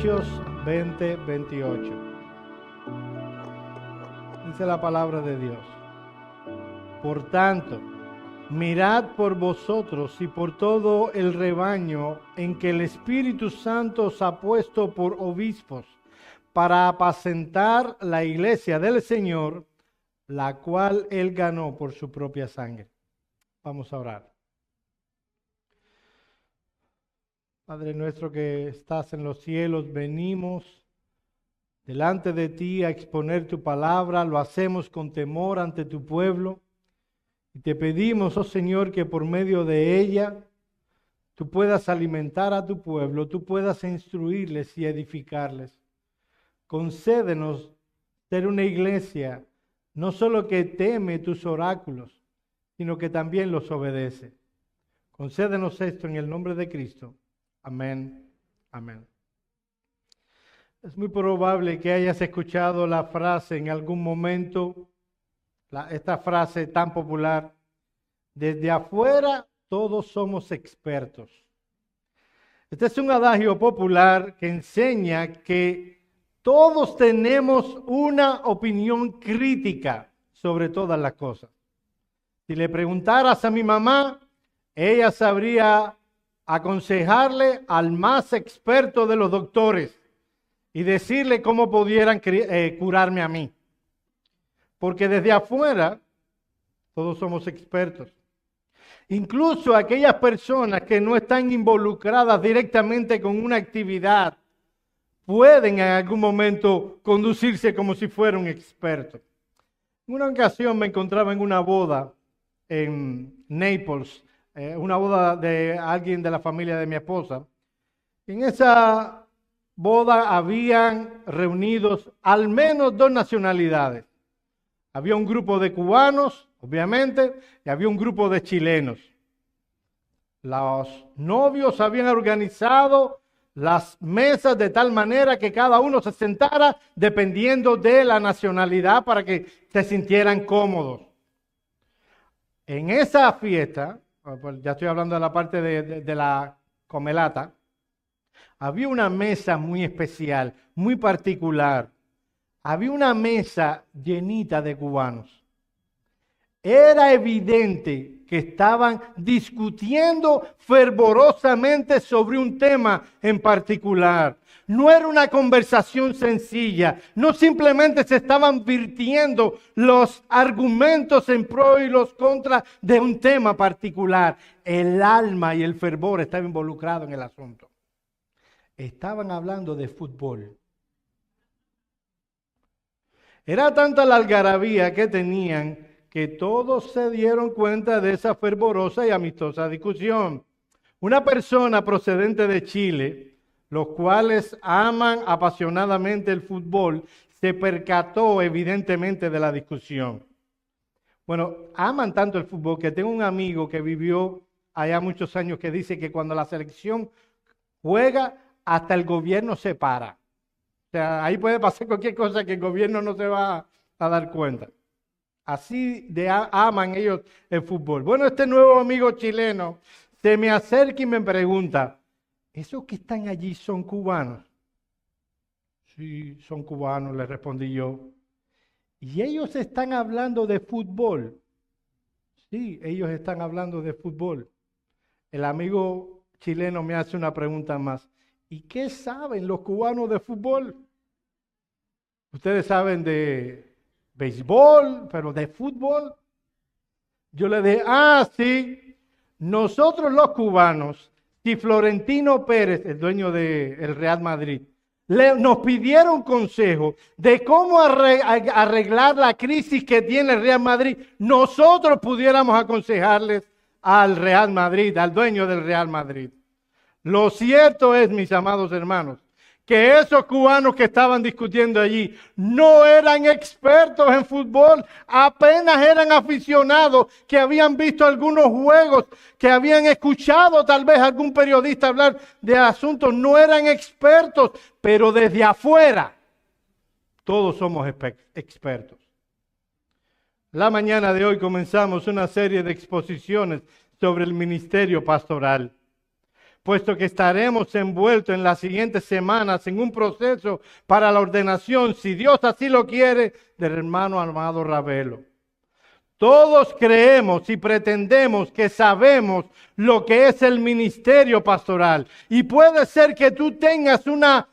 Hechos 20:28. Dice la palabra de Dios. Por tanto, mirad por vosotros y por todo el rebaño en que el Espíritu Santo os ha puesto por obispos, para apacentar la iglesia del Señor, la cual Él ganó por su propia sangre. Vamos a orar. Padre nuestro que estás en los cielos, venimos delante de ti a exponer tu palabra, lo hacemos con temor ante tu pueblo. Y te pedimos, oh Señor, que por medio de ella tú puedas alimentar a tu pueblo, tú puedas instruirles y edificarles. Concédenos ser una iglesia no solo que teme tus oráculos, sino que también los obedece. Concédenos esto en el nombre de Cristo. Amén. Amén. Es muy probable que hayas escuchado la frase en algún momento, esta frase tan popular: desde afuera todos somos expertos. Este es un adagio popular que enseña que todos tenemos una opinión crítica sobre todas las cosas. Si le preguntaras a mi mamá, ella sabría aconsejarle al más experto de los doctores y decirle cómo pudieran curarme a mí. Porque desde afuera todos somos expertos. Incluso aquellas personas que no están involucradas directamente con una actividad pueden en algún momento conducirse como si fuera un experto. En una ocasión me encontraba en una boda en Naples, una boda de alguien de la familia de mi esposa. En esa boda habían reunidos al menos 2 nacionalidades. Había un grupo de cubanos, obviamente, y había un grupo de chilenos. Los novios habían organizado las mesas de tal manera que cada uno se sentara dependiendo de la nacionalidad para que se sintieran cómodos. En esa fiesta, ya estoy hablando de la parte de la comelata, había una mesa muy especial, muy particular. Había una mesa llenita de cubanos. Era evidente que estaban discutiendo fervorosamente sobre un tema en particular. No era una conversación sencilla, no simplemente se estaban virtiendo los argumentos en pro y los contra de un tema particular. El alma y el fervor estaban involucrados en el asunto. Estaban hablando de fútbol. Era tanta la algarabía que tenían que todos se dieron cuenta de esa fervorosa y amistosa discusión. Una persona procedente de Chile, los cuales aman apasionadamente el fútbol, se percató evidentemente de la discusión. Bueno, aman tanto el fútbol que tengo un amigo que vivió allá muchos años que dice que cuando la selección juega, hasta el gobierno se para. O sea, ahí puede pasar cualquier cosa que el gobierno no se va a dar cuenta. Así aman ellos el fútbol. Bueno, este nuevo amigo chileno se me acerca y me pregunta: ¿esos que están allí son cubanos? Sí, son cubanos, le respondí yo. ¿Y ellos están hablando de fútbol? Sí, ellos están hablando de fútbol. El amigo chileno me hace una pregunta más. ¿Y qué saben los cubanos de fútbol? Ustedes saben de béisbol, pero de fútbol. Yo le dije, sí, nosotros los cubanos, si Florentino Pérez, el dueño del Real Madrid, nos pidieron consejo de cómo arreglar la crisis que tiene el Real Madrid, nosotros pudiéramos aconsejarles al Real Madrid, al dueño del Real Madrid. Lo cierto es, mis amados hermanos, que esos cubanos que estaban discutiendo allí no eran expertos en fútbol, apenas eran aficionados que habían visto algunos juegos, que habían escuchado tal vez algún periodista hablar de asuntos, no eran expertos, pero desde afuera todos somos expertos. La mañana de hoy comenzamos una serie de exposiciones sobre el ministerio pastoral. puesto que estaremos envueltos en las siguientes semanas en un proceso para la ordenación, si Dios así lo quiere, del hermano amado Ravelo. Todos creemos y pretendemos que sabemos lo que es el ministerio pastoral. Y puede ser que tú tengas una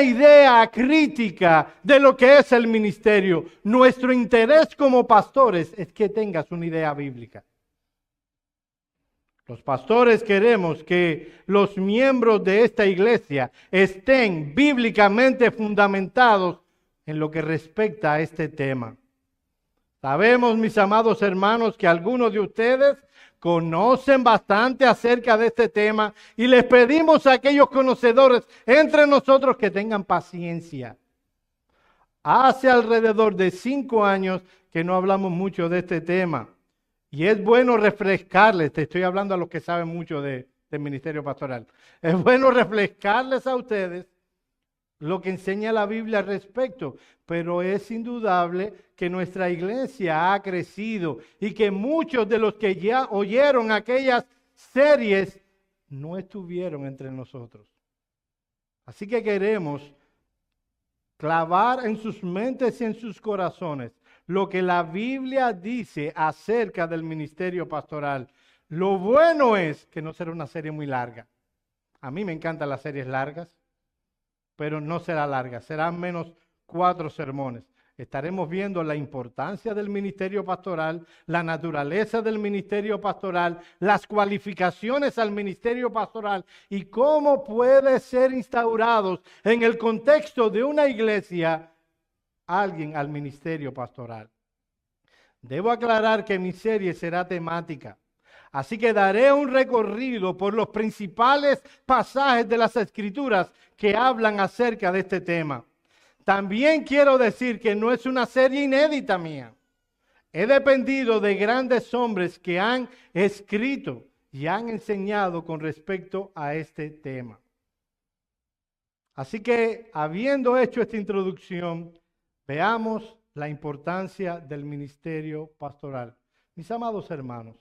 idea crítica de lo que es el ministerio. Nuestro interés como pastores es que tengas una idea bíblica. Los pastores queremos que los miembros de esta iglesia estén bíblicamente fundamentados en lo que respecta a este tema. Sabemos, mis amados hermanos, que algunos de ustedes conocen bastante acerca de este tema y les pedimos a aquellos conocedores entre nosotros que tengan paciencia. Hace alrededor de 5 años que no hablamos mucho de este tema y es bueno refrescarles, te estoy hablando a los que saben mucho del ministerio pastoral, es bueno refrescarles a ustedes lo que enseña la Biblia al respecto, pero es indudable que nuestra iglesia ha crecido y que muchos de los que ya oyeron aquellas series no estuvieron entre nosotros. Así que queremos clavar en sus mentes y en sus corazones lo que la Biblia dice acerca del ministerio pastoral. Lo bueno es que no será una serie muy larga. A mí me encantan las series largas, pero no será larga, serán menos 4 sermones. Estaremos viendo la importancia del ministerio pastoral, la naturaleza del ministerio pastoral, las cualificaciones al ministerio pastoral y cómo puede ser instaurados en el contexto de una iglesia alguien al ministerio pastoral. Debo aclarar que mi serie será temática. Así que daré un recorrido por los principales pasajes de las Escrituras que hablan acerca de este tema. También quiero decir que no es una serie inédita mía. He dependido de grandes hombres que han escrito y han enseñado con respecto a este tema. Así que, habiendo hecho esta introducción, veamos la importancia del ministerio pastoral. Mis amados hermanos,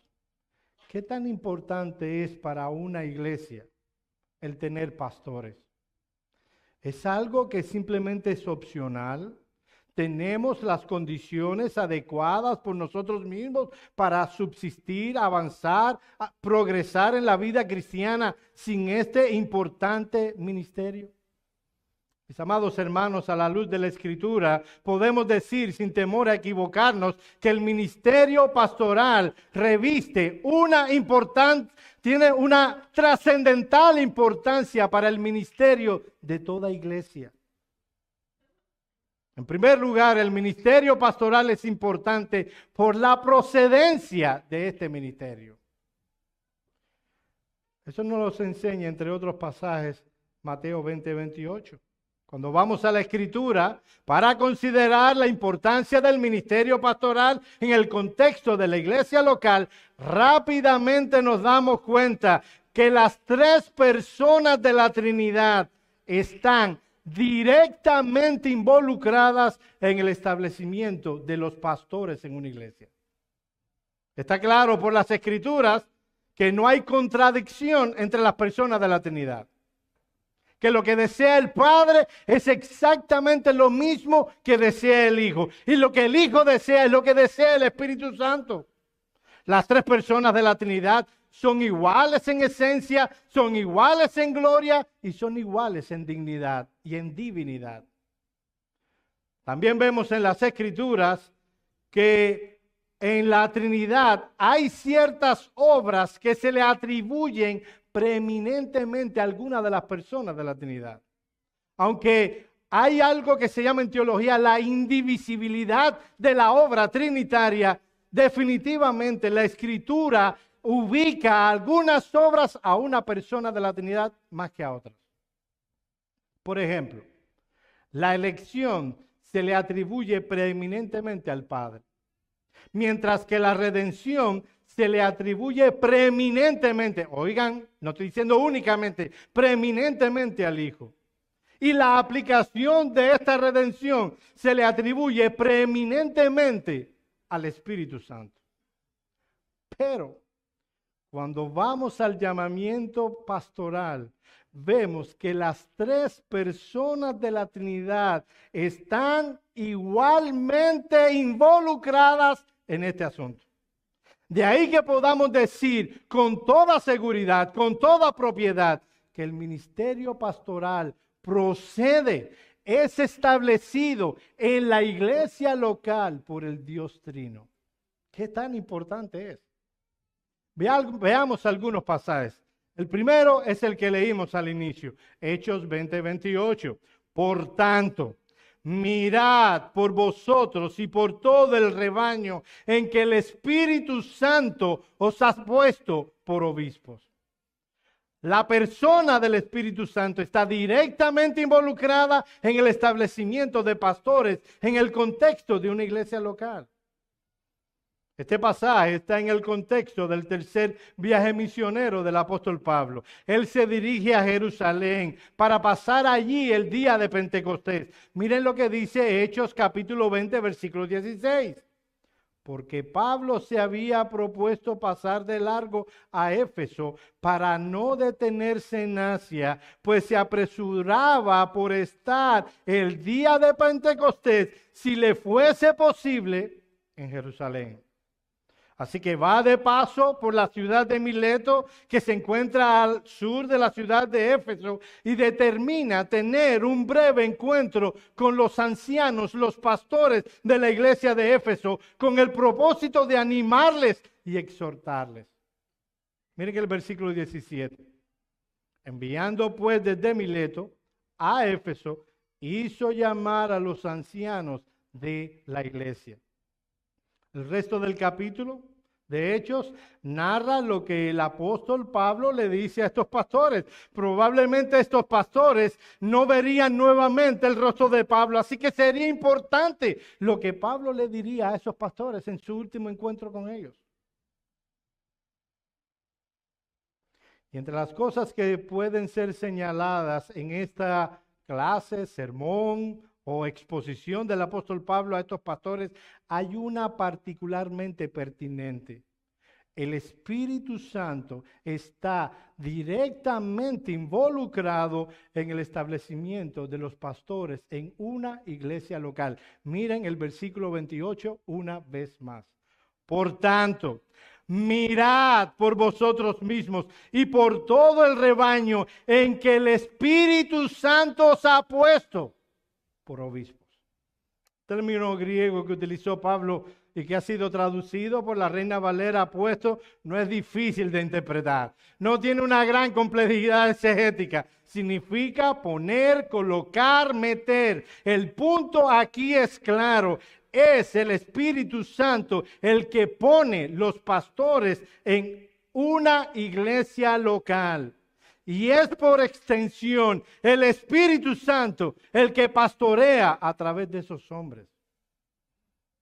¿qué tan importante es para una iglesia el tener pastores? ¿Es algo que simplemente es opcional? ¿Tenemos las condiciones adecuadas por nosotros mismos para subsistir, avanzar, progresar en la vida cristiana sin este importante ministerio? Mis amados hermanos, a la luz de la Escritura, podemos decir sin temor a equivocarnos que el ministerio pastoral tiene una trascendental importancia para el ministerio de toda iglesia. En primer lugar, el ministerio pastoral es importante por la procedencia de este ministerio. Eso nos lo enseña, entre otros pasajes, Mateo 20:28. Cuando vamos a la Escritura para considerar la importancia del ministerio pastoral en el contexto de la iglesia local, rápidamente nos damos cuenta que las 3 personas de la Trinidad están directamente involucradas en el establecimiento de los pastores en una iglesia. Está claro por las Escrituras que no hay contradicción entre las personas de la Trinidad. Que lo que desea el Padre es exactamente lo mismo que desea el Hijo. Y lo que el Hijo desea es lo que desea el Espíritu Santo. Las 3 personas de la Trinidad son iguales en esencia, son iguales en gloria y son iguales en dignidad y en divinidad. También vemos en las Escrituras que en la Trinidad hay ciertas obras que se le atribuyen preeminentemente a alguna de las personas de la Trinidad. Aunque hay algo que se llama en teología la indivisibilidad de la obra trinitaria, definitivamente la Escritura ubica algunas obras a una persona de la Trinidad más que a otras. Por ejemplo, la elección se le atribuye preeminentemente al Padre, mientras que la redención se le atribuye preeminentemente, oigan, no estoy diciendo únicamente, preeminentemente al Hijo. Y la aplicación de esta redención se le atribuye preeminentemente al Espíritu Santo. Pero Cuando vamos al llamamiento pastoral, vemos que las tres personas de la Trinidad están igualmente involucradas en este asunto. De ahí que podamos decir con toda seguridad, con toda propiedad, que el ministerio pastoral procede, es establecido en la iglesia local por el Dios Trino. ¿Qué tan importante es? Veamos algunos pasajes. El primero es el que leímos al inicio, Hechos 20:28. Por tanto, mirad por vosotros y por todo el rebaño en que el Espíritu Santo os ha puesto por obispos. La persona del Espíritu Santo está directamente involucrada en el establecimiento de pastores en el contexto de una iglesia local. Este pasaje está en el contexto del tercer viaje misionero del apóstol Pablo. Él se dirige a Jerusalén para pasar allí el día de Pentecostés. Miren lo que dice Hechos capítulo 20, versículo 16. Porque Pablo se había propuesto pasar de largo a Éfeso para no detenerse en Asia, pues se apresuraba por estar el día de Pentecostés, si le fuese posible, en Jerusalén. Así que va de paso por la ciudad de Mileto, que se encuentra al sur de la ciudad de Éfeso, y determina tener un breve encuentro con los ancianos, los pastores de la iglesia de Éfeso, con el propósito de animarles y exhortarles. Miren que el versículo 17. Enviando pues desde Mileto a Éfeso, hizo llamar a los ancianos de la iglesia. El resto del capítulo de Hechos narra lo que el apóstol Pablo le dice a estos pastores. Probablemente estos pastores no verían nuevamente el rostro de Pablo, así que sería importante lo que Pablo le diría a esos pastores en su último encuentro con ellos. Y entre las cosas que pueden ser señaladas en esta clase, sermón o exposición del apóstol Pablo a estos pastores, hay una particularmente pertinente. El Espíritu Santo está directamente involucrado en el establecimiento de los pastores en una iglesia local. Miren el versículo 28 una vez más. Por tanto, mirad por vosotros mismos y por todo el rebaño en que el Espíritu Santo os ha puesto por obispos. Término griego que utilizó Pablo y que ha sido traducido por la Reina Valera puesto, no es difícil de interpretar. No tiene una gran complejidad exegética. Significa poner, colocar, meter. El punto aquí es claro. Es el Espíritu Santo el que pone los pastores en una iglesia local. Y es por extensión el Espíritu Santo el que pastorea a través de esos hombres.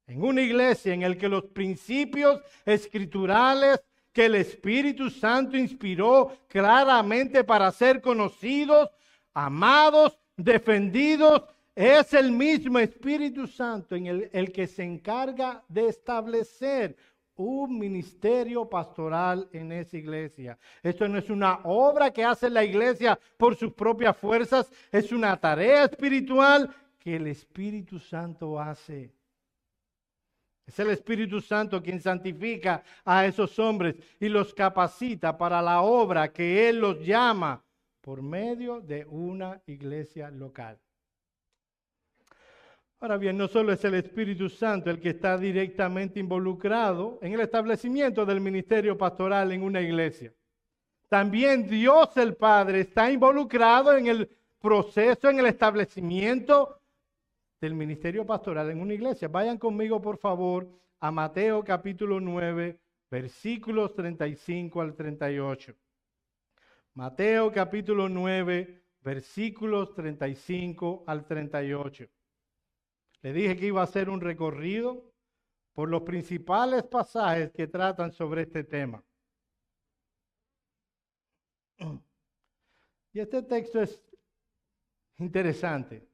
En una iglesia en la que los principios escriturales que el Espíritu Santo inspiró claramente para ser conocidos, amados, defendidos, es el mismo Espíritu Santo en el que se encarga de establecer un ministerio pastoral en esa iglesia. Esto no es una obra que hace la iglesia por sus propias fuerzas, es una tarea espiritual que el Espíritu Santo hace. Es el Espíritu Santo quien santifica a esos hombres y los capacita para la obra que Él los llama por medio de una iglesia local. Ahora bien, no solo es el Espíritu Santo el que está directamente involucrado en el establecimiento del ministerio pastoral en una iglesia. También Dios el Padre está involucrado en el proceso, en el establecimiento del ministerio pastoral en una iglesia. Vayan conmigo, por favor, a Mateo capítulo 9, versículos 35 al 38. Mateo capítulo 9, versículos 35 al 38. Le dije que iba a hacer un recorrido por los principales pasajes que tratan sobre este tema. Y este texto es interesante,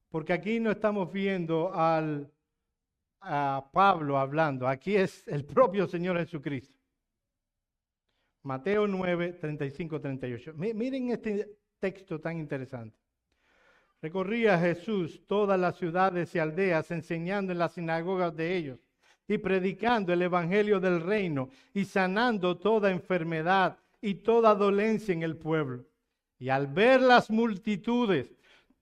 porque aquí no estamos viendo a Pablo hablando, aquí es el propio Señor Jesucristo. Mateo 9, 35, 38. Miren este texto tan interesante. Recorría Jesús todas las ciudades y aldeas, enseñando en las sinagogas de ellos y predicando el evangelio del reino y sanando toda enfermedad y toda dolencia en el pueblo. Y al ver las multitudes,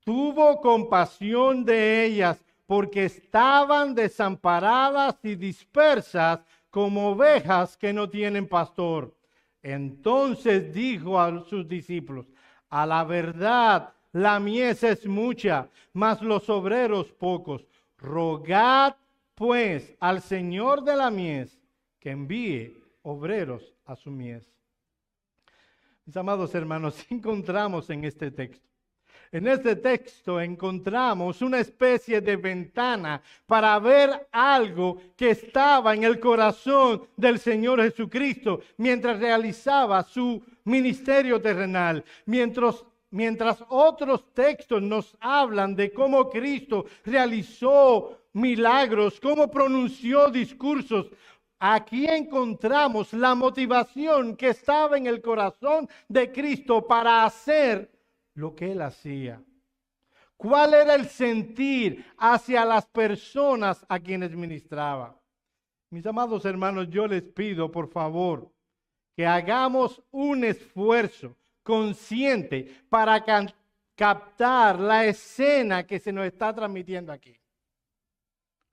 tuvo compasión de ellas, porque estaban desamparadas y dispersas como ovejas que no tienen pastor. Entonces dijo a sus discípulos: a la verdad, la mies es mucha, mas los obreros pocos. Rogad pues al Señor de la mies que envíe obreros a su mies. Mis amados hermanos, encontramos en este texto. En este texto encontramos una especie de ventana para ver algo que estaba en el corazón del Señor Jesucristo mientras realizaba su ministerio terrenal. Mientras otros textos nos hablan de cómo Cristo realizó milagros, cómo pronunció discursos, aquí encontramos la motivación que estaba en el corazón de Cristo para hacer lo que él hacía. ¿Cuál era el sentir hacia las personas a quienes ministraba? Mis amados hermanos, yo les pido por favor que hagamos un esfuerzo consciente para captar la escena que se nos está transmitiendo aquí.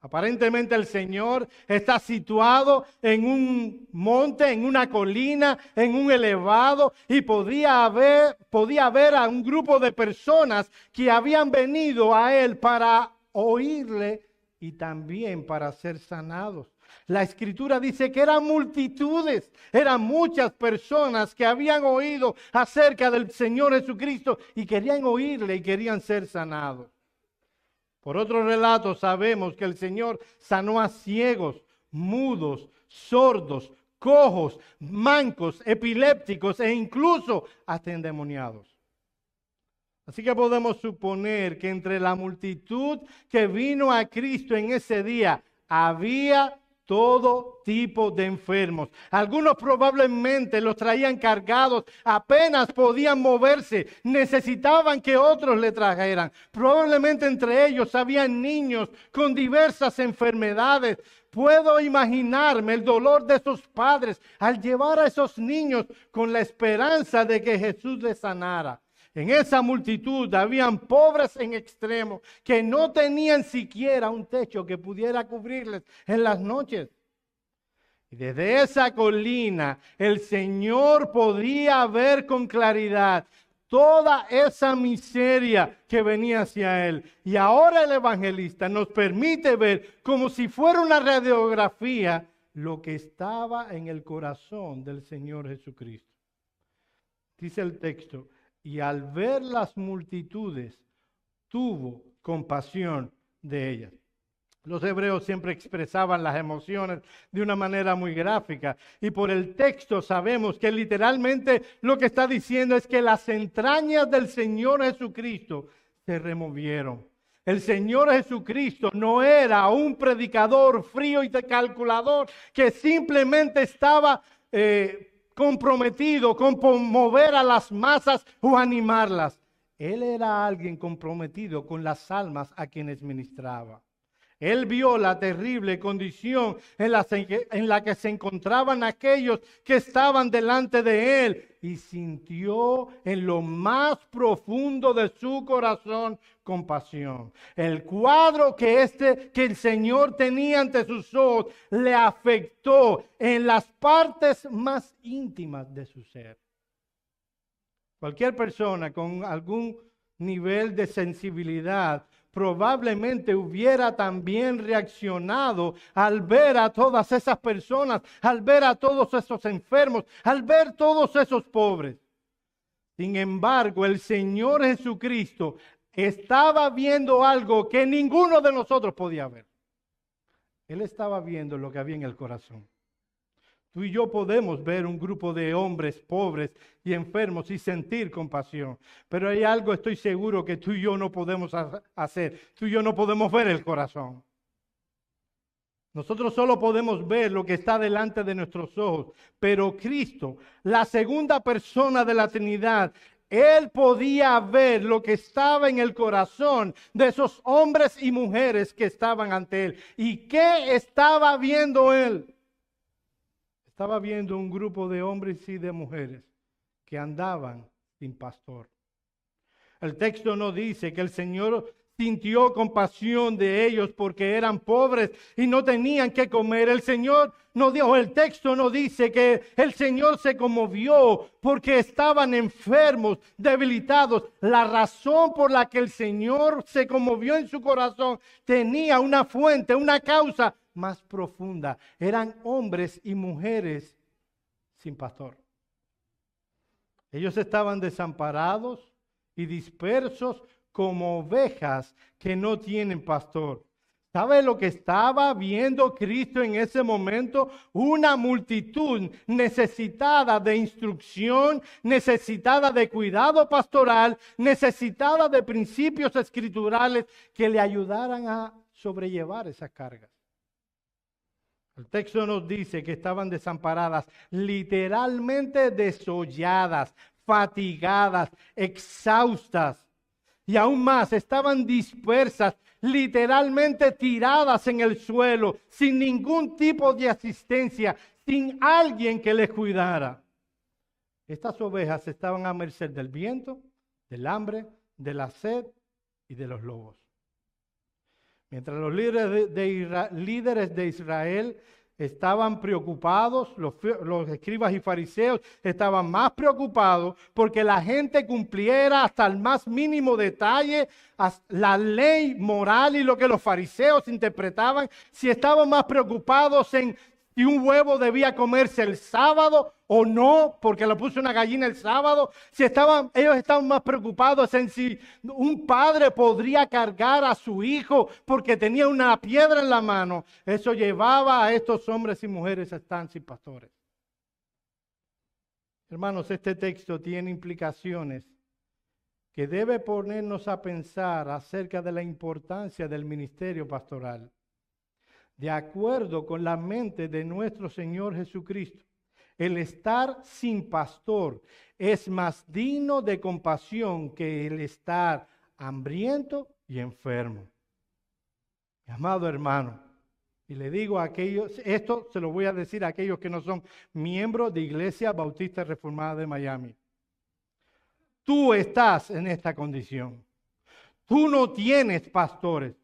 Aparentemente el Señor está situado en un monte, en una colina, en un elevado, y podía ver a un grupo de personas que habían venido a Él para oírle y también para ser sanados. La Escritura dice que eran multitudes, eran muchas personas que habían oído acerca del Señor Jesucristo y querían oírle y querían ser sanados. Por otro relato sabemos que el Señor sanó a ciegos, mudos, sordos, cojos, mancos, epilépticos e incluso hasta endemoniados. Así que podemos suponer que entre la multitud que vino a Cristo en ese día había todo tipo de enfermos. Algunos probablemente los traían cargados, apenas podían moverse, necesitaban que otros le trajeran. Probablemente entre ellos habían niños con diversas enfermedades. Puedo imaginarme el dolor de esos padres al llevar a esos niños con la esperanza de que Jesús les sanara. En esa multitud habían pobres en extremo que no tenían siquiera un techo que pudiera cubrirles en las noches. Y desde esa colina el Señor podía ver con claridad toda esa miseria que venía hacia Él. Y ahora el evangelista nos permite ver como si fuera una radiografía lo que estaba en el corazón del Señor Jesucristo. Dice el texto: y al ver las multitudes, tuvo compasión de ellas. Los hebreos siempre expresaban las emociones de una manera muy gráfica. Y por el texto sabemos que literalmente lo que está diciendo es que las entrañas del Señor Jesucristo se removieron. El Señor Jesucristo no era un predicador frío y calculador que simplemente estaba comprometido con mover a las masas o animarlas. Él era alguien comprometido con las almas a quienes ministraba. Él vio la terrible condición en la que se encontraban aquellos que estaban delante de él y sintió en lo más profundo de su corazón compasión. El cuadro que el Señor tenía ante sus ojos le afectó en las partes más íntimas de su ser. Cualquier persona con algún nivel de sensibilidad probablemente hubiera también reaccionado al ver a todas esas personas, al ver a todos esos enfermos, al ver todos esos pobres. Sin embargo, el Señor Jesucristo estaba viendo algo que ninguno de nosotros podía ver. Él estaba viendo lo que había en el corazón. Tú y yo podemos ver un grupo de hombres pobres y enfermos y sentir compasión. Pero hay algo, estoy seguro, que tú y yo no podemos hacer. Tú y yo no podemos ver el corazón. Nosotros solo podemos ver lo que está delante de nuestros ojos, pero Cristo, la segunda persona de la Trinidad, Él podía ver lo que estaba en el corazón de esos hombres y mujeres que estaban ante Él. ¿Y qué estaba viendo Él? Estaba viendo un grupo de hombres y de mujeres que andaban sin pastor. El texto no dice que el Señor sintió compasión de ellos porque eran pobres y no tenían que comer. El Señor no dijo, el texto no dice que el Señor se conmovió porque estaban enfermos, debilitados. La razón por la que el Señor se conmovió en su corazón tenía una fuente, una causa más profunda. Eran hombres y mujeres sin pastor. Ellos estaban desamparados y dispersos como ovejas que no tienen pastor. ¿Sabe lo que estaba viendo Cristo en ese momento? Una multitud necesitada de instrucción, necesitada de cuidado pastoral, necesitada de principios escriturales que le ayudaran a sobrellevar esas cargas. El texto nos dice que estaban desamparadas, literalmente desolladas, fatigadas, exhaustas. Y aún más, estaban dispersas, literalmente tiradas en el suelo, sin ningún tipo de asistencia, sin alguien que les cuidara. Estas ovejas estaban a merced del viento, del hambre, de la sed y de los lobos. Mientras los líderes de Israel estaban preocupados, los escribas y fariseos estaban más preocupados porque la gente cumpliera hasta el más mínimo detalle la ley moral y lo que los fariseos interpretaban. Si estaban más preocupados en si un huevo debía comerse el sábado o no, porque le puso una gallina el sábado. Ellos estaban más preocupados en si un padre podría cargar a su hijo porque tenía una piedra en la mano. Eso llevaba a estos hombres y mujeres a estar sin pastores. Hermanos, este texto tiene implicaciones que debe ponernos a pensar acerca de la importancia del ministerio pastoral. De acuerdo con la mente de nuestro Señor Jesucristo, el estar sin pastor es más digno de compasión que el estar hambriento y enfermo. Mi amado hermano, y le digo a aquellos, esto se lo voy a decir a aquellos que no son miembros de Iglesia Bautista Reformada de Miami. Tú estás en esta condición. Tú no tienes pastores.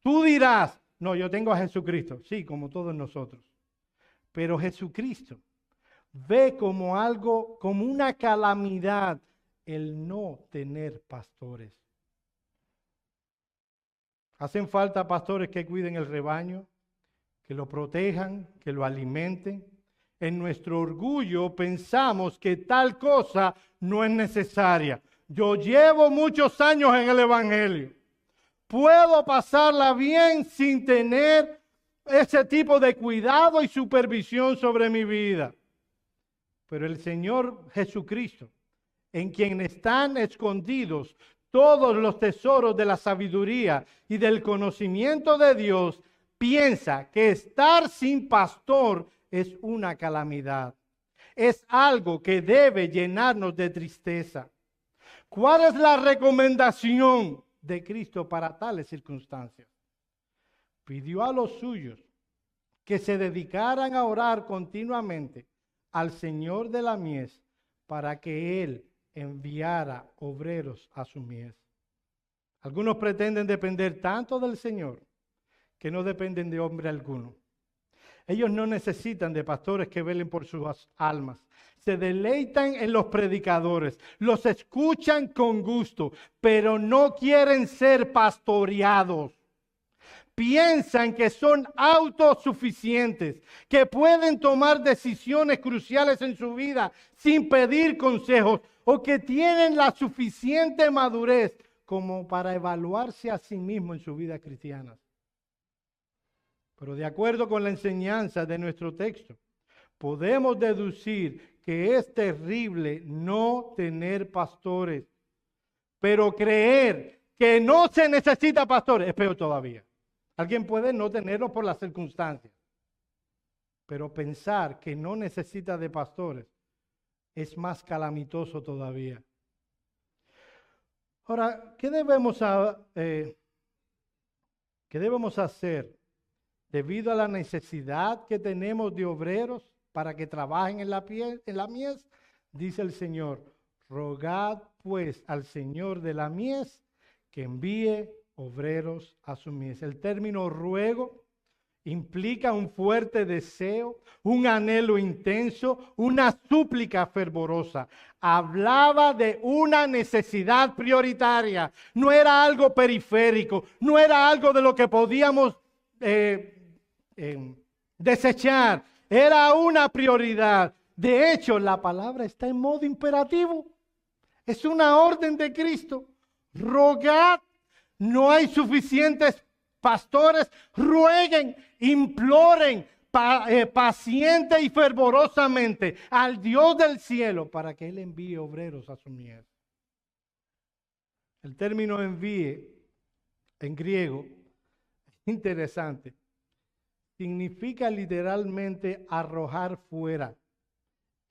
Tú dirás, no, yo tengo a Jesucristo. Sí, como todos nosotros. Pero Jesucristo ve como algo, como una calamidad, el no tener pastores. Hacen falta pastores que cuiden el rebaño, que lo protejan, que lo alimenten. En nuestro orgullo pensamos que tal cosa no es necesaria. Yo llevo muchos años en el Evangelio. Puedo pasarla bien sin tener ese tipo de cuidado y supervisión sobre mi vida. Pero el Señor Jesucristo, en quien están escondidos todos los tesoros de la sabiduría y del conocimiento de Dios, piensa que estar sin pastor es una calamidad. Es algo que debe llenarnos de tristeza. ¿Cuál es la recomendación de Cristo para tales circunstancias? Pidió a los suyos que se dedicaran a orar continuamente al Señor de la mies para que Él enviara obreros a su mies. Algunos pretenden depender tanto del Señor que no dependen de hombre alguno. Ellos no necesitan de pastores que velen por sus almas. Se deleitan en los predicadores, los escuchan con gusto, pero no quieren ser pastoreados. Piensan que son autosuficientes, que pueden tomar decisiones cruciales en su vida sin pedir consejos o que tienen la suficiente madurez como para evaluarse a sí mismos en su vida cristiana. Pero de acuerdo con la enseñanza de nuestro texto, podemos deducir que es terrible no tener pastores, pero creer que no se necesita pastores es peor todavía. Alguien puede no tenerlo por las circunstancias, pero pensar que no necesita de pastores es más calamitoso todavía. Ahora, ¿qué debemos hacer debido a la necesidad que tenemos de obreros para que trabajen en la mies? Dice el Señor, rogad pues al Señor de la mies que envíe obreros a su mies. El término ruego implica un fuerte deseo, un anhelo intenso, una súplica fervorosa. Hablaba de una necesidad prioritaria. No era algo periférico, no era algo de lo que podíamos desechar. Era una prioridad. De hecho, la palabra está en modo imperativo. Es una orden de Cristo. Rogad. No hay suficientes pastores, rueguen, imploren paciente y fervorosamente al Dios del cielo para que Él envíe obreros a su mies. El término envíe en griego es interesante. Significa literalmente arrojar fuera,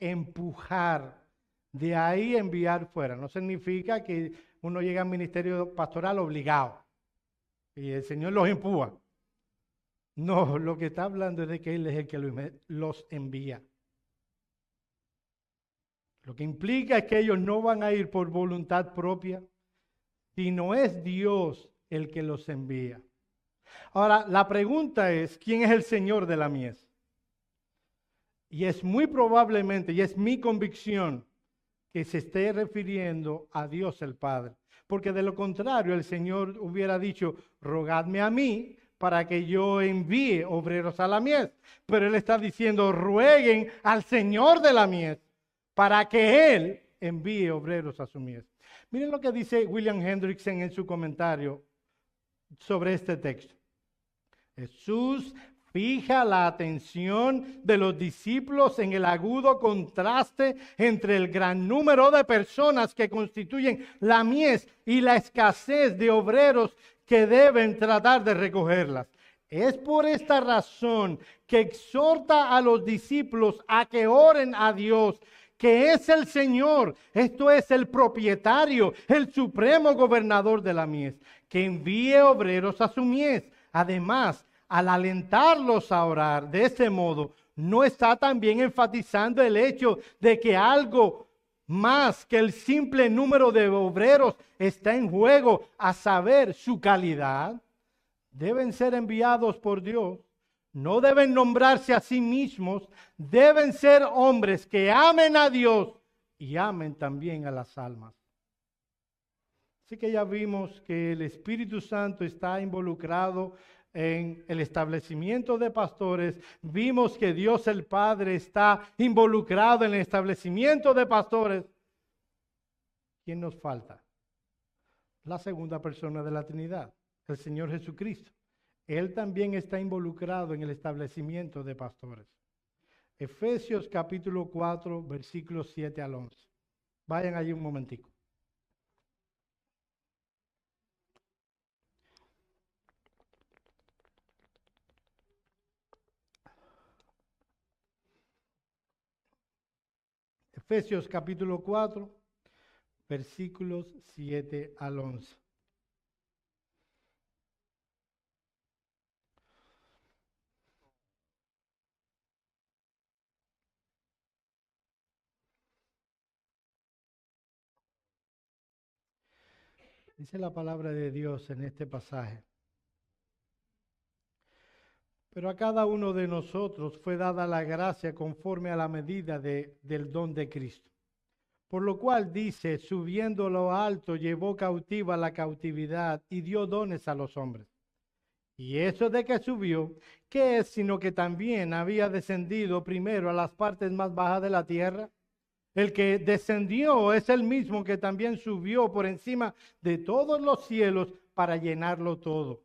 empujar, de ahí enviar fuera. No significa que uno llega al ministerio pastoral obligado y el Señor los empuja. No, lo que está hablando es de que Él es el que los envía. Lo que implica es que ellos no van a ir por voluntad propia, sino es Dios el que los envía. Ahora, la pregunta es, ¿quién es el Señor de la mies? Y es muy probablemente, y es mi convicción, que se esté refiriendo a Dios el Padre. Porque de lo contrario, el Señor hubiera dicho, rogadme a mí para que yo envíe obreros a la mies. Pero Él está diciendo, rueguen al Señor de la mies para que Él envíe obreros a su mies. Miren lo que dice William Hendrickson en su comentario sobre este texto. Jesús fija la atención de los discípulos en el agudo contraste entre el gran número de personas que constituyen la mies y la escasez de obreros que deben tratar de recogerlas. Es por esta razón que exhorta a los discípulos a que oren a Dios, que es el Señor, esto es el propietario, el supremo gobernador de la mies, que envíe obreros a su mies. Además, al alentarlos a orar de ese modo, no está también enfatizando el hecho de que algo más que el simple número de obreros está en juego, a saber, su calidad. Deben ser enviados por Dios, no deben nombrarse a sí mismos, deben ser hombres que amen a Dios y amen también a las almas. Así que ya vimos que el Espíritu Santo está involucrado en el establecimiento de pastores. Vimos que Dios el Padre está involucrado en el establecimiento de pastores. ¿Quién nos falta? La segunda persona de la Trinidad, el Señor Jesucristo. Él también está involucrado en el establecimiento de pastores. Efesios capítulo 4, versículos 7 al 11. Vayan allí un momentico. Efesios capítulo 4, versículos 7 al 11. Dice la palabra de Dios en este pasaje. Pero a cada uno de nosotros fue dada la gracia conforme a la medida del don de Cristo. Por lo cual dice, subiendo lo alto, llevó cautiva la cautividad y dio dones a los hombres. Y eso de que subió, ¿qué es sino que también había descendido primero a las partes más bajas de la tierra? El que descendió es el mismo que también subió por encima de todos los cielos para llenarlo todo.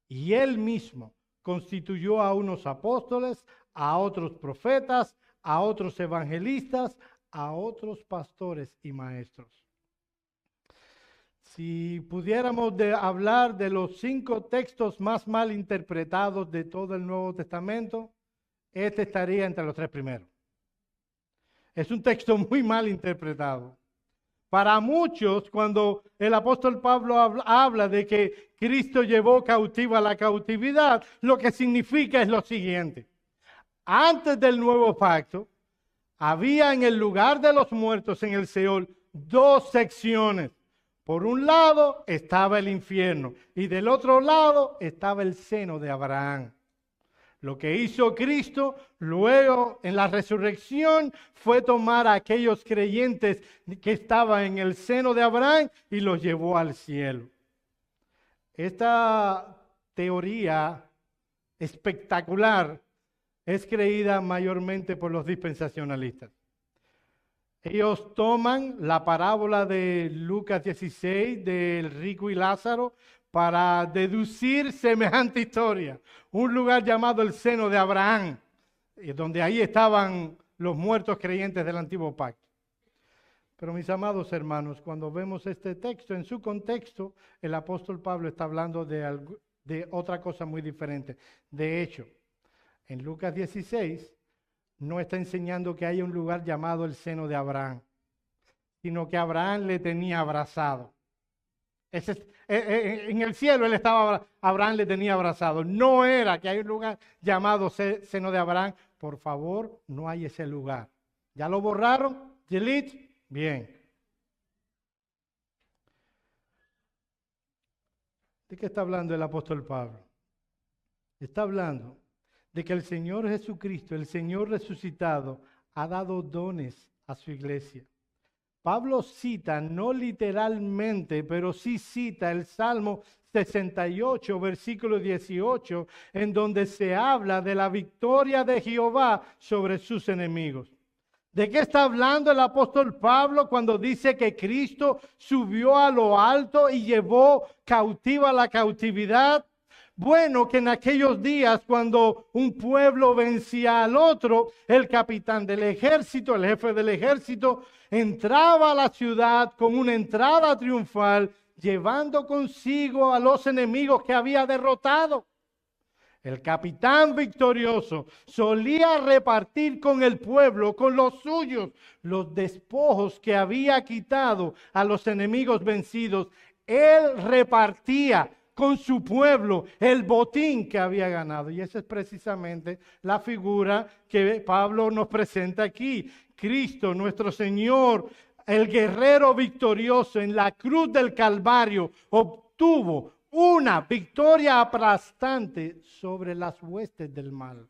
Y él mismo constituyó a unos apóstoles, a otros profetas, a otros evangelistas, a otros pastores y maestros. Si pudiéramos hablar de los 5 textos más mal interpretados de todo el Nuevo Testamento, este estaría entre los 3 primeros. Es un texto muy mal interpretado. Para muchos, cuando el apóstol Pablo habla de que Cristo llevó cautiva la cautividad, lo que significa es lo siguiente. Antes del nuevo pacto, había en el lugar de los muertos en el Seol 2 secciones. Por un lado estaba el infierno y del otro lado estaba el seno de Abraham. Lo que hizo Cristo luego en la resurrección fue tomar a aquellos creyentes que estaban en el seno de Abraham y los llevó al cielo. Esta teoría espectacular es creída mayormente por los dispensacionalistas. Ellos toman la parábola de Lucas 16 del rico y Lázaro para deducir semejante historia. Un lugar llamado el seno de Abraham, donde ahí estaban los muertos creyentes del antiguo pacto. Pero mis amados hermanos, cuando vemos este texto en su contexto, el apóstol Pablo está hablando de otra cosa muy diferente. De hecho, en Lucas 16 no está enseñando que hay un lugar llamado el seno de Abraham, sino que Abraham le tenía abrazado. En el cielo Abraham le tenía abrazado. No era que hay un lugar llamado seno de Abraham. Por favor, no hay ese lugar. ¿Ya lo borraron? ¿Delete? Bien. ¿De qué está hablando el apóstol Pablo? Está hablando de que el Señor Jesucristo, el Señor resucitado, ha dado dones a su iglesia. Pablo cita, no literalmente, pero sí cita el Salmo 68, versículo 18, en donde se habla de la victoria de Jehová sobre sus enemigos. ¿De qué está hablando el apóstol Pablo cuando dice que Cristo subió a lo alto y llevó cautiva la cautividad? Bueno, que en aquellos días cuando un pueblo vencía al otro, el capitán del ejército, el jefe del ejército, entraba a la ciudad con una entrada triunfal, llevando consigo a los enemigos que había derrotado. El capitán victorioso solía repartir con el pueblo, con los suyos, los despojos que había quitado a los enemigos vencidos. Él repartía con su pueblo el botín que había ganado. Y esa es precisamente la figura que Pablo nos presenta aquí. Cristo, nuestro Señor, el guerrero victorioso en la cruz del Calvario, obtuvo una victoria aplastante sobre las huestes del mal.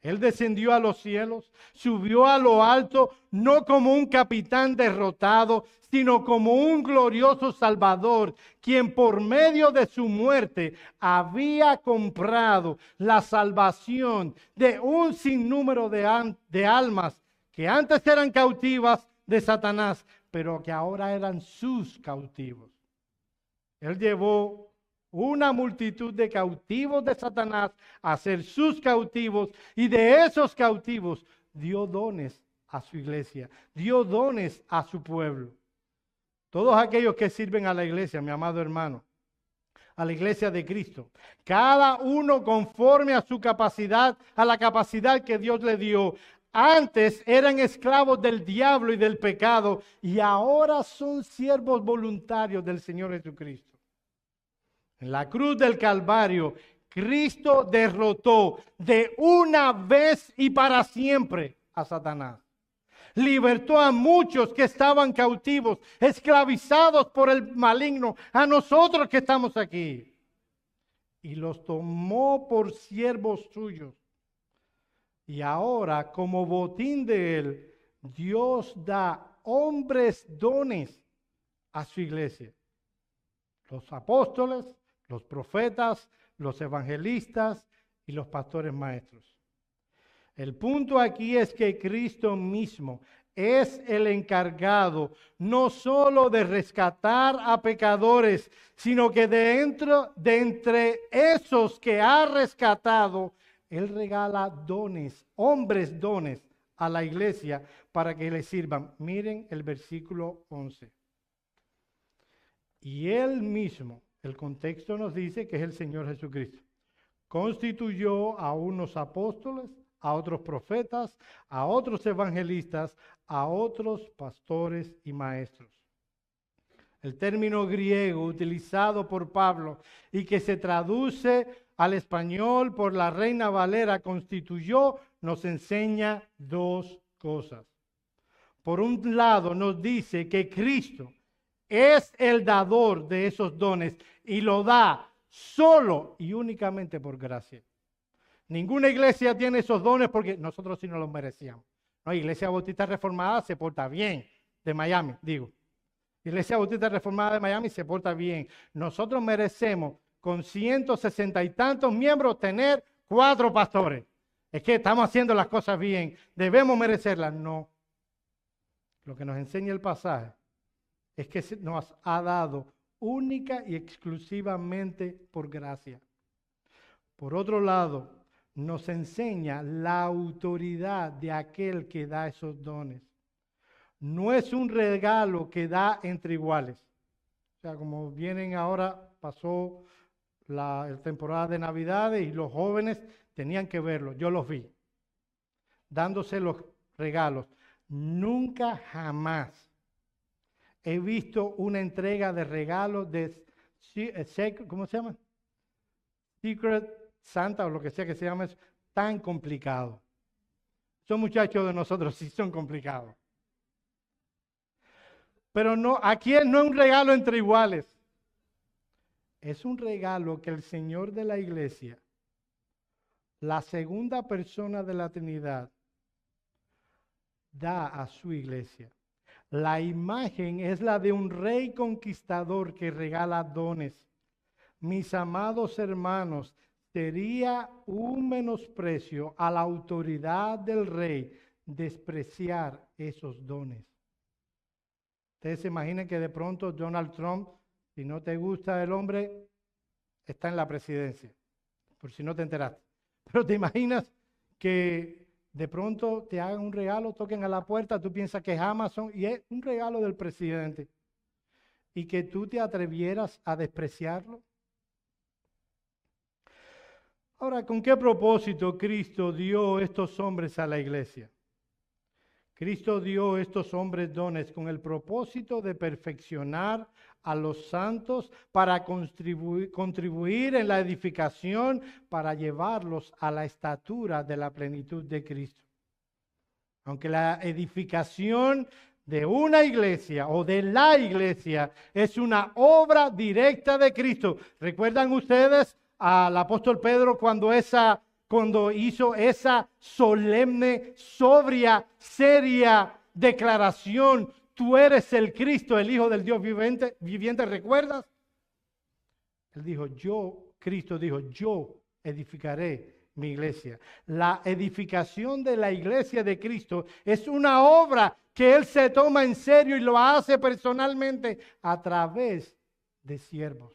Él descendió a los cielos, subió a lo alto, no como un capitán derrotado, sino como un glorioso Salvador, quien por medio de su muerte había comprado la salvación de un sinnúmero de almas que antes eran cautivas de Satanás, pero que ahora eran sus cautivos. Él llevó una multitud de cautivos de Satanás a ser sus cautivos, y de esos cautivos dio dones a su iglesia, dio dones a su pueblo. Todos aquellos que sirven a la iglesia, mi amado hermano, a la iglesia de Cristo, cada uno conforme a su capacidad, a la capacidad que Dios le dio. Antes eran esclavos del diablo y del pecado, y ahora son siervos voluntarios del Señor Jesucristo. En la cruz del Calvario, Cristo derrotó de una vez y para siempre a Satanás. Libertó a muchos que estaban cautivos, esclavizados por el maligno, a nosotros que estamos aquí. Y los tomó por siervos suyos. Y ahora, como botín de él, Dios da hombres dones a su iglesia. Los apóstoles, los profetas, los evangelistas y los pastores maestros. El punto aquí es que Cristo mismo es el encargado no solo de rescatar a pecadores, sino que de entre esos que ha rescatado, Él regala dones, hombres dones a la iglesia para que le sirvan. Miren el versículo 11. Y Él mismo, el contexto nos dice que es el Señor Jesucristo, constituyó a unos apóstoles, a otros profetas, a otros evangelistas, a otros pastores y maestros. El término griego utilizado por Pablo y que se traduce al español por la Reina Valera, constituyó, nos enseña dos cosas. Por un lado, nos dice que Cristo es el dador de esos dones y lo da solo y únicamente por gracia. Ninguna iglesia tiene esos dones porque nosotros sí no los merecíamos. No, Iglesia Bautista Reformada se porta bien, de Miami, digo. Iglesia Bautista Reformada de Miami se porta bien. Nosotros merecemos, con 160 y tantos miembros, tener 4 pastores. Es que estamos haciendo las cosas bien. ¿Debemos merecerlas? No. Lo que nos enseña el pasaje es que nos ha dado única y exclusivamente por gracia. Por otro lado, nos enseña la autoridad de aquel que da esos dones. No es un regalo que da entre iguales. O sea, como vienen ahora, pasó la temporada de Navidades y los jóvenes tenían que verlo. Yo los vi, dándose los regalos. Nunca jamás he visto una entrega de regalos de, ¿cómo se llama? Secret Santa o lo que sea que se llame eso, tan complicado. Esos muchachos de nosotros sí son complicados. Pero no, aquí no es un regalo entre iguales. Es un regalo que el Señor de la iglesia, la segunda persona de la Trinidad, da a su iglesia. La imagen es la de un rey conquistador que regala dones. Mis amados hermanos, sería un menosprecio a la autoridad del rey despreciar esos dones. Ustedes se imaginan que de pronto Donald Trump, si no te gusta el hombre, está en la presidencia, por si no te enteraste. Pero te imaginas que de pronto te hagan un regalo, toquen a la puerta, tú piensas que es Amazon y es un regalo del presidente. Y que tú te atrevieras a despreciarlo. Ahora, ¿con qué propósito Cristo dio estos hombres a la iglesia? Cristo dio estos hombres dones con el propósito de perfeccionar a los santos para contribuir en la edificación, para llevarlos a la estatura de la plenitud de Cristo. Aunque la edificación de una iglesia o de la iglesia es una obra directa de Cristo. ¿Recuerdan ustedes al apóstol Pedro cuando hizo esa solemne, sobria, seria declaración? Tú eres el Cristo, el Hijo del Dios viviente, ¿recuerdas? Él dijo, Cristo dijo, yo edificaré mi iglesia. La edificación de la iglesia de Cristo es una obra que Él se toma en serio y lo hace personalmente a través de siervos.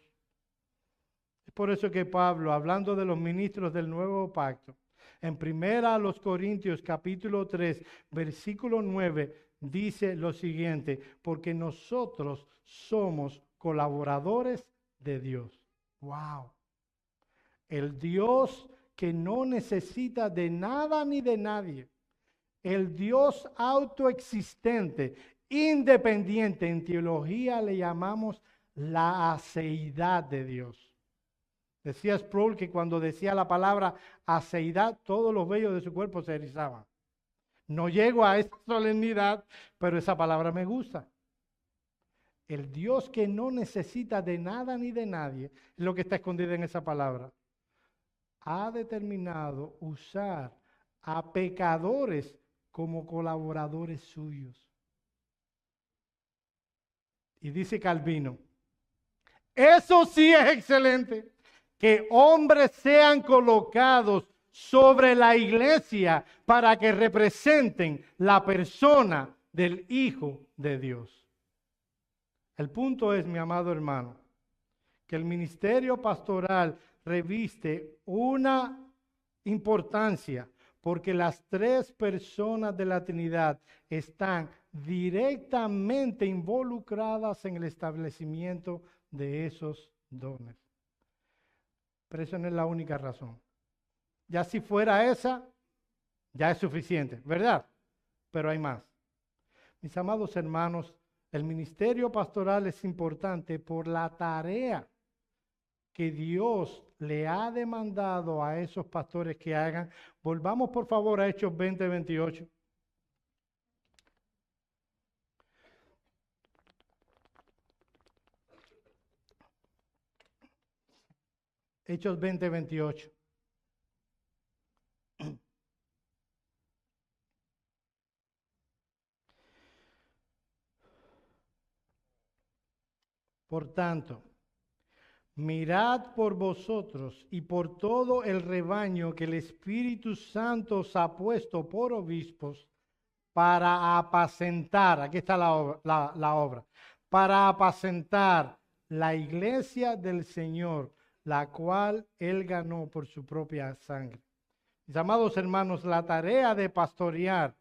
Es por eso que Pablo, hablando de los ministros del nuevo pacto, en 1 Corintios capítulo 3, versículo 9, dice lo siguiente, porque nosotros somos colaboradores de Dios. ¡Wow! El Dios que no necesita de nada ni de nadie. El Dios autoexistente, independiente. En teología le llamamos la aceidad de Dios. Decía Sproul que cuando decía la palabra aceidad, todos los vellos de su cuerpo se erizaban. No llego a esa solemnidad, pero esa palabra me gusta. El Dios que no necesita de nada ni de nadie, es lo que está escondido en esa palabra, ha determinado usar a pecadores como colaboradores suyos. Y dice Calvino, eso sí es excelente, que hombres sean colocados sobre la iglesia para que representen la persona del Hijo de Dios. El punto es, mi amado hermano, que el ministerio pastoral reviste una importancia porque las 3 personas de la Trinidad están directamente involucradas en el establecimiento de esos dones. Pero eso no es la única razón. Ya si fuera esa, ya es suficiente, ¿verdad? Pero hay más. Mis amados hermanos, el ministerio pastoral es importante por la tarea que Dios le ha demandado a esos pastores que hagan. Volvamos por favor a Hechos 20:28. Hechos 20:28. Por tanto, mirad por vosotros y por todo el rebaño que el Espíritu Santo os ha puesto por obispos para apacentar, aquí está la obra, para apacentar la iglesia del Señor, la cual Él ganó por su propia sangre. Mis amados hermanos, la tarea de pastorear,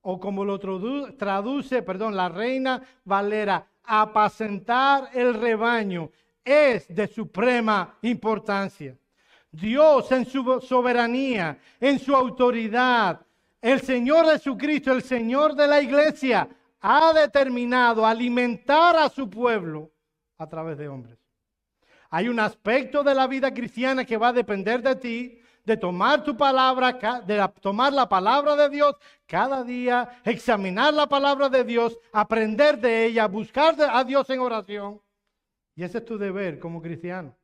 o como lo traduce, la Reina Valera, apacentar el rebaño, es de suprema importancia. Dios en su soberanía, en su autoridad, el Señor Jesucristo, el Señor de la iglesia, ha determinado alimentar a su pueblo a través de hombres. Hay un aspecto de la vida cristiana que va a depender de ti, de tomar tu palabra, de tomar la palabra de Dios cada día, examinar la palabra de Dios, aprender de ella, buscar a Dios en oración. Y ese es tu deber como cristiano.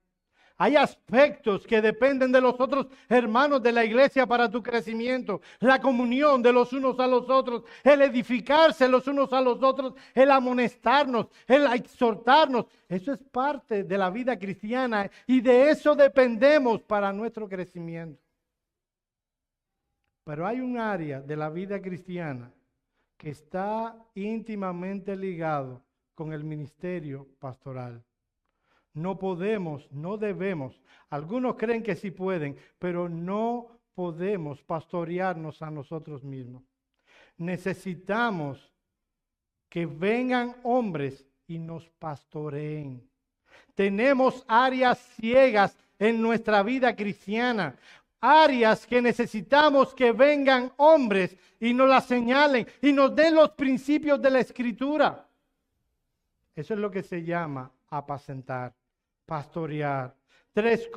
Hay aspectos que dependen de los otros hermanos de la iglesia para tu crecimiento. La comunión de los unos a los otros, el edificarse los unos a los otros, el amonestarnos, el exhortarnos. Eso es parte de la vida cristiana y de eso dependemos para nuestro crecimiento. Pero hay un área de la vida cristiana que está íntimamente ligado con el ministerio pastoral. No podemos, no debemos. Algunos creen que sí pueden, pero no podemos pastorearnos a nosotros mismos. Necesitamos que vengan hombres y nos pastoreen. Tenemos áreas ciegas en nuestra vida cristiana, áreas que necesitamos que vengan hombres y nos las señalen y nos den los principios de la Escritura. Eso es lo que se llama apacentar. Pastorear. Tres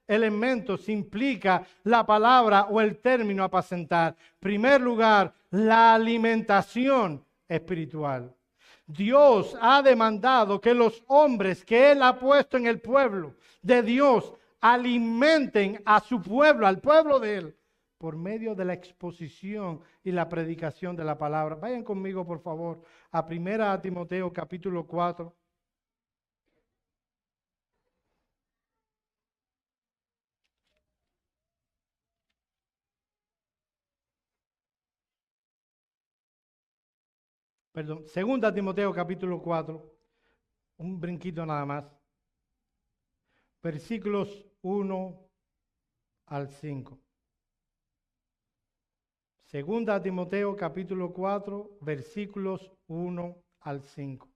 elementos implica la palabra o el término apacentar. En primer lugar, la alimentación espiritual. Dios ha demandado que los hombres que Él ha puesto en el pueblo de Dios alimenten a su pueblo, al pueblo de Él, por medio de la exposición y la predicación de la palabra. Vayan conmigo, por favor, a 1 Timoteo capítulo 4. Perdón, 2 Timoteo capítulo 4, un brinquito nada más, versículos 1 al 5. 2 Timoteo capítulo 4, versículos 1 al 5.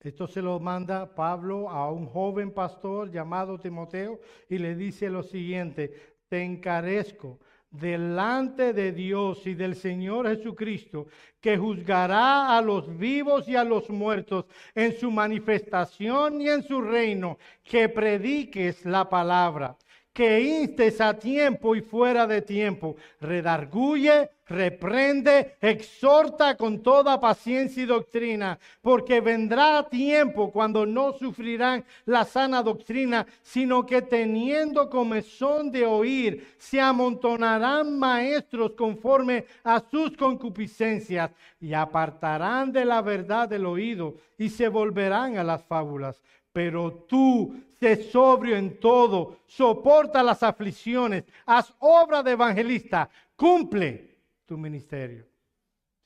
Esto se lo manda Pablo a un joven pastor llamado Timoteo y le dice lo siguiente: te encarezco delante de Dios y del Señor Jesucristo, que juzgará a los vivos y a los muertos en su manifestación y en su reino, que prediques la palabra, que instes a tiempo y fuera de tiempo, redarguye, reprende, exhorta con toda paciencia y doctrina, porque vendrá tiempo cuando no sufrirán la sana doctrina, sino que teniendo comezón de oír, se amontonarán maestros conforme a sus concupiscencias y apartarán de la verdad del oído y se volverán a las fábulas. Pero tú, sé sobrio en todo, soporta las aflicciones, haz obra de evangelista, cumple tu ministerio.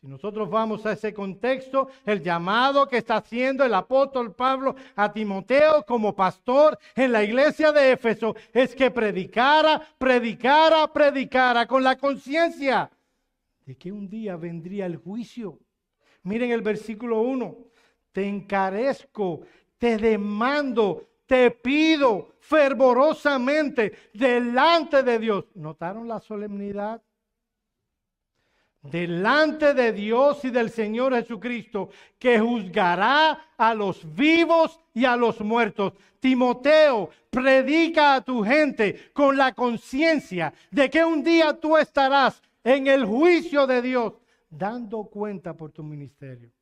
Si nosotros vamos a ese contexto, el llamado que está haciendo el apóstol Pablo a Timoteo como pastor en la iglesia de Éfeso es que predicara con la conciencia de que un día vendría el juicio. Miren el versículo 1. Te encarezco, te demando, te pido fervorosamente delante de Dios. ¿Notaron la solemnidad? Delante de Dios y del Señor Jesucristo, que juzgará a los vivos y a los muertos. Timoteo, predica a tu gente con la conciencia de que un día tú estarás en el juicio de Dios, dando cuenta por tu ministerio.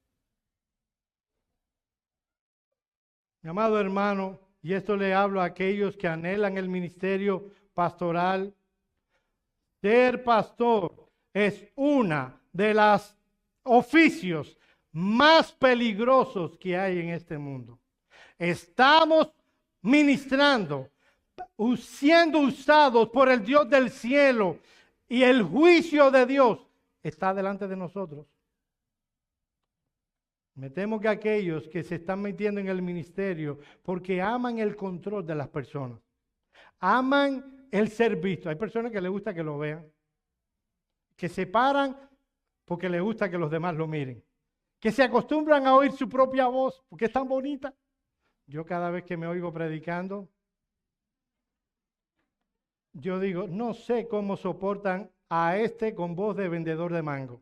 Mi amado hermano, y esto le hablo a aquellos que anhelan el ministerio pastoral, ser pastor es una de los oficios más peligrosos que hay en este mundo. Estamos ministrando, siendo usados por el Dios del cielo, y el juicio de Dios está delante de nosotros. Me temo que aquellos que se están metiendo en el ministerio porque aman el control de las personas, aman el ser visto. Hay personas que les gusta que lo vean, que se paran porque les gusta que los demás lo miren, que se acostumbran a oír su propia voz porque es tan bonita. Yo cada vez que me oigo predicando, yo digo, no sé cómo soportan a este con voz de vendedor de mango.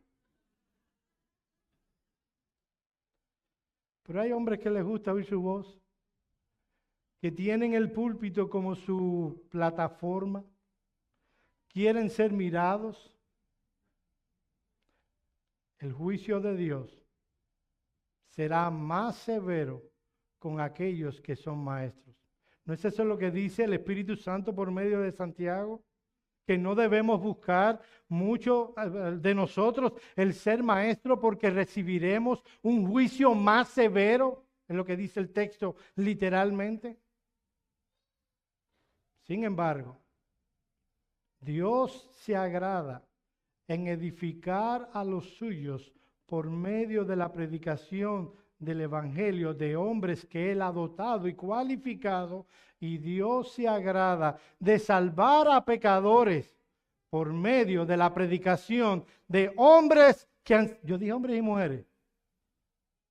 Pero hay hombres que les gusta oír su voz, que tienen el púlpito como su plataforma, quieren ser mirados. El juicio de Dios será más severo con aquellos que son maestros. ¿No es eso lo que dice el Espíritu Santo por medio de Santiago? Que no debemos buscar mucho de nosotros el ser maestro porque recibiremos un juicio más severo, es lo que dice el texto literalmente. Sin embargo, Dios se agrada en edificar a los suyos por medio de la predicación del Evangelio de hombres que Él ha dotado y cualificado, y Dios se agrada de salvar a pecadores por medio de la predicación de hombres que han... Yo dije hombres y mujeres.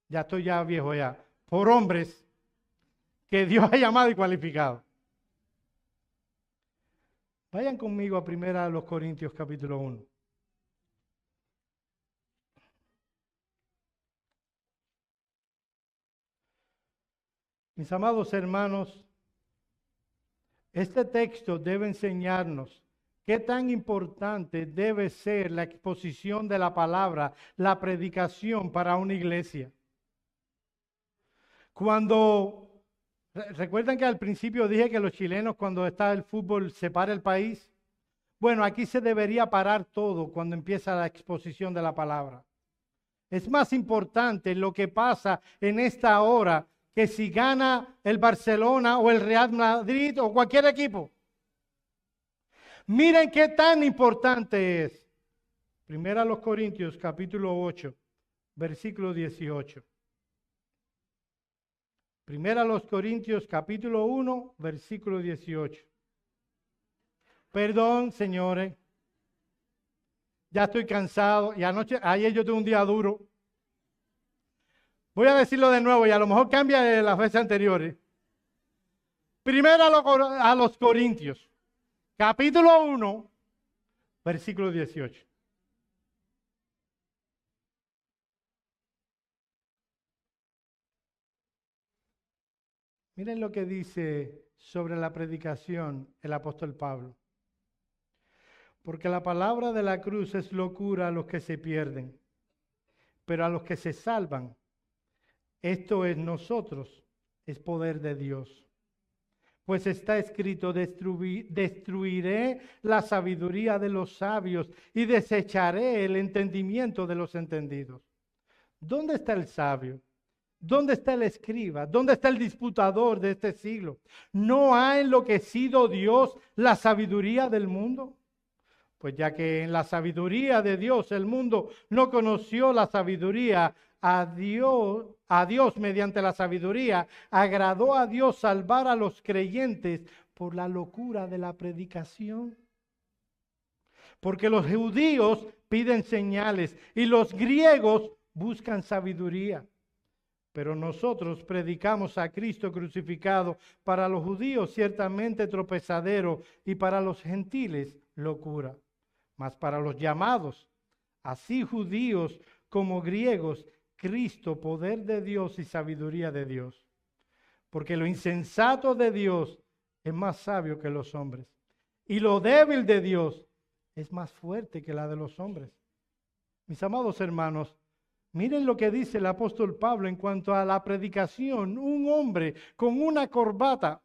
Ya estoy ya viejo ya. Por hombres que Dios ha llamado y cualificado. Vayan conmigo a 1 Corintios capítulo 1. Mis amados hermanos, este texto debe enseñarnos qué tan importante debe ser la exposición de la palabra, la predicación para una iglesia. ¿Recuerdan que al principio dije que los chilenos cuando está el fútbol se para el país? Bueno, aquí se debería parar todo cuando empieza la exposición de la palabra. Es más importante lo que pasa en esta hora que si gana el Barcelona o el Real Madrid o cualquier equipo. Miren qué tan importante es. 1 Corintios capítulo 8, versículo 18. 1 Corintios capítulo 1, versículo 18. Perdón, señores. Ya estoy cansado. Y ayer yo tuve un día duro. Voy a decirlo de nuevo y a lo mejor cambia de las veces anteriores. Primero a los Corintios, capítulo 1, versículo 18. Miren lo que dice sobre la predicación el apóstol Pablo. Porque la palabra de la cruz es locura a los que se pierden, pero a los que se salvan, esto es nosotros, es poder de Dios. Pues está escrito, destruiré la sabiduría de los sabios y desecharé el entendimiento de los entendidos. ¿Dónde está el sabio? ¿Dónde está el escriba? ¿Dónde está el disputador de este siglo? ¿No ha enloquecido Dios la sabiduría del mundo? Pues ya que en la sabiduría de Dios el mundo no conoció la sabiduría, a Dios mediante la sabiduría, agradó a Dios salvar a los creyentes por la locura de la predicación. Porque los judíos piden señales y los griegos buscan sabiduría. Pero nosotros predicamos a Cristo crucificado, para los judíos ciertamente tropezadero y para los gentiles locura. Mas para los llamados, así judíos como griegos, Cristo, poder de Dios y sabiduría de Dios. Porque lo insensato de Dios es más sabio que los hombres, y lo débil de Dios es más fuerte que la de los hombres. Mis amados hermanos, miren lo que dice el apóstol Pablo en cuanto a la predicación. Un hombre con una corbata,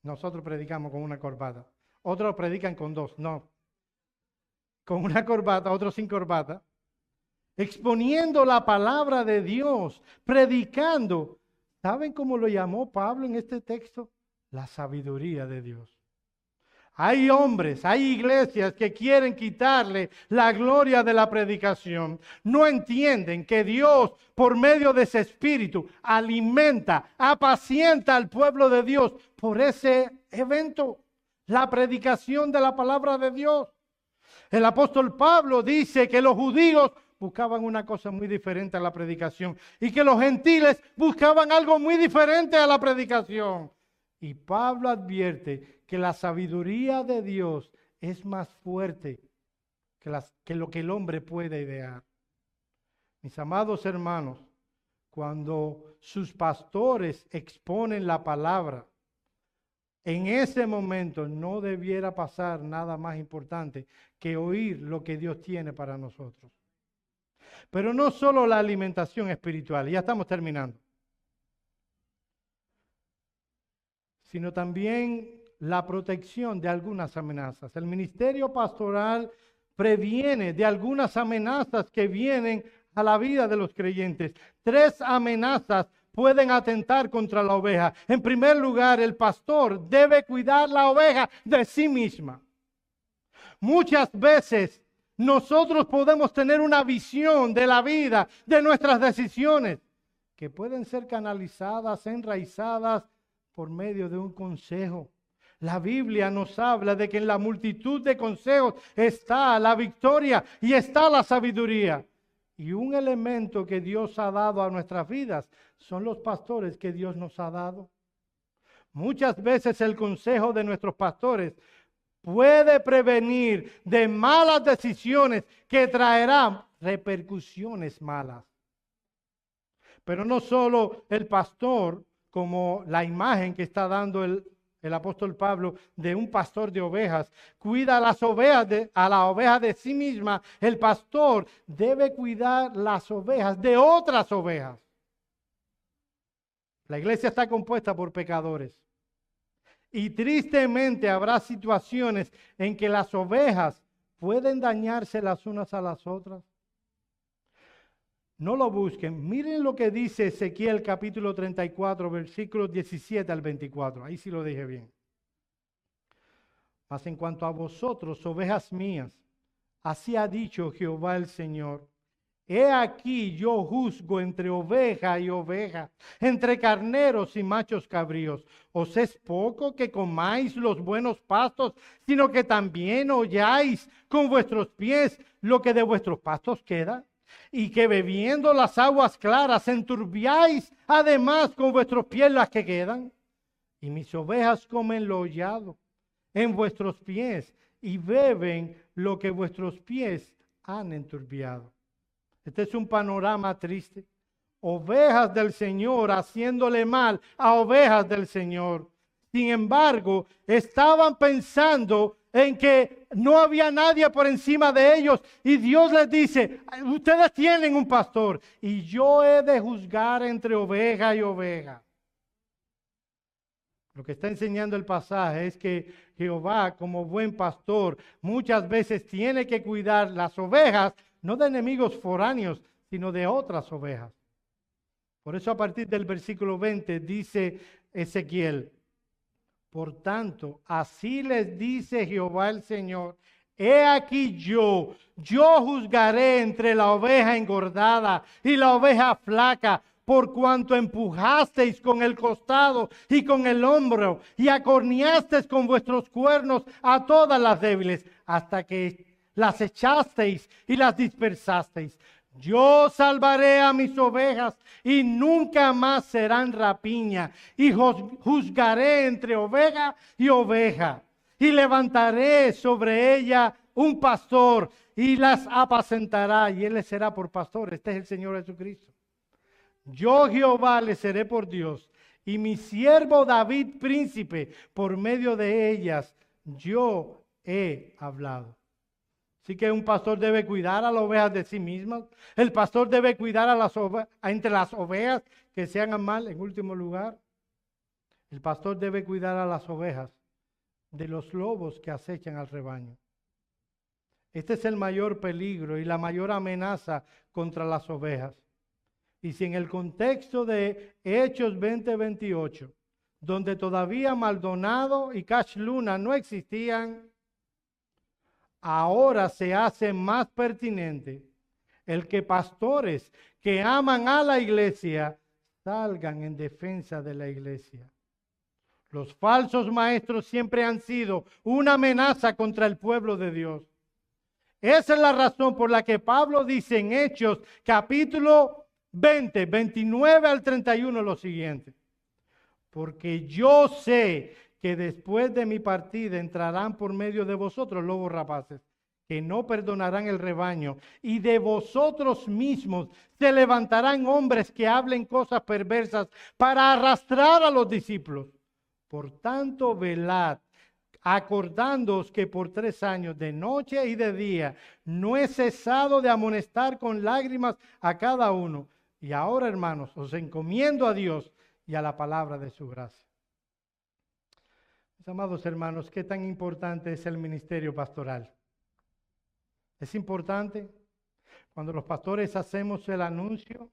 nosotros predicamos con una corbata, otros predican con dos, no. Con una corbata, otros sin corbata, exponiendo la palabra de Dios, predicando. ¿Saben cómo lo llamó Pablo en este texto? La sabiduría de Dios. Hay hombres, hay iglesias que quieren quitarle la gloria de la predicación. No entienden que Dios, por medio de ese espíritu, alimenta, apacienta al pueblo de Dios por ese evento, la predicación de la palabra de Dios. El apóstol Pablo dice que los judíos buscaban una cosa muy diferente a la predicación y que los gentiles buscaban algo muy diferente a la predicación. Y Pablo advierte que la sabiduría de Dios es más fuerte que lo que el hombre puede idear. Mis amados hermanos, cuando sus pastores exponen la palabra, en ese momento no debiera pasar nada más importante que oír lo que Dios tiene para nosotros. Pero no solo la alimentación espiritual, ya estamos terminando, sino también la protección de algunas amenazas. El ministerio pastoral previene de algunas amenazas que vienen a la vida de los creyentes. 3 amenazas pueden atentar contra la oveja. En primer lugar, el pastor debe cuidar la oveja de sí misma. Muchas veces nosotros podemos tener una visión de la vida, de nuestras decisiones, que pueden ser canalizadas, enraizadas por medio de un consejo. La Biblia nos habla de que en la multitud de consejos está la victoria y está la sabiduría. Y un elemento que Dios ha dado a nuestras vidas son los pastores que Dios nos ha dado. Muchas veces el consejo de nuestros pastores puede prevenir de malas decisiones que traerán repercusiones malas. Pero no solo el pastor, como la imagen que está dando el apóstol Pablo de un pastor de ovejas, cuida a las ovejas a la oveja de sí misma. El pastor debe cuidar las ovejas de otras ovejas. La iglesia está compuesta por pecadores. Y tristemente habrá situaciones en que las ovejas pueden dañarse las unas a las otras. No lo busquen. Miren lo que dice Ezequiel capítulo 34, versículos 17 al 24. Ahí sí lo dije bien. Mas en cuanto a vosotros, ovejas mías, así ha dicho Jehová el Señor. He aquí yo juzgo entre oveja y oveja, entre carneros y machos cabríos. ¿Os es poco que comáis los buenos pastos, sino que también holláis con vuestros pies lo que de vuestros pastos queda? Y que bebiendo las aguas claras enturbiáis además con vuestros pies las que quedan. Y mis ovejas comen lo hollado en vuestros pies y beben lo que vuestros pies han enturbiado. Este es un panorama triste. Ovejas del Señor haciéndole mal a ovejas del Señor. Sin embargo, estaban pensando en que no había nadie por encima de ellos. Y Dios les dice, ustedes tienen un pastor y yo he de juzgar entre oveja y oveja. Lo que está enseñando el pasaje es que Jehová, como buen pastor, muchas veces tiene que cuidar las ovejas, no de enemigos foráneos, sino de otras ovejas. Por eso a partir del versículo 20 dice Ezequiel, por tanto, así les dice Jehová el Señor, he aquí yo juzgaré entre la oveja engordada y la oveja flaca, por cuanto empujasteis con el costado y con el hombro y acorneasteis con vuestros cuernos a todas las débiles, hasta que las echasteis y las dispersasteis. Yo salvaré a mis ovejas y nunca más serán rapiña, y juzgaré entre oveja y oveja, y levantaré sobre ella un pastor y las apacentará, y él les será por pastor. Este es el Señor Jesucristo. Yo Jehová les seré por Dios, y mi siervo David príncipe, por medio de ellas yo he hablado. Así que un pastor debe cuidar a las ovejas de sí mismas. El pastor debe cuidar a las entre las ovejas que se hagan mal. En último lugar, el pastor debe cuidar a las ovejas de los lobos que acechan al rebaño. Este es el mayor peligro y la mayor amenaza contra las ovejas. Y si en el contexto de Hechos 20:28, donde todavía Maldonado y Cash Luna no existían, ahora se hace más pertinente el que pastores que aman a la iglesia salgan en defensa de la iglesia. Los falsos maestros siempre han sido una amenaza contra el pueblo de Dios. Esa es la razón por la que Pablo dice en Hechos capítulo 20, 29 al 31 lo siguiente: porque yo sé que después de mi partida entrarán por medio de vosotros lobos rapaces, que no perdonarán el rebaño, y de vosotros mismos se levantarán hombres que hablen cosas perversas para arrastrar a los discípulos. Por tanto, velad, acordándoos que por 3 años, de noche y de día, no he cesado de amonestar con lágrimas a cada uno. Y ahora, hermanos, os encomiendo a Dios y a la palabra de su gracia. Mis amados hermanos, ¿qué tan importante es el ministerio pastoral? Es importante cuando los pastores hacemos el anuncio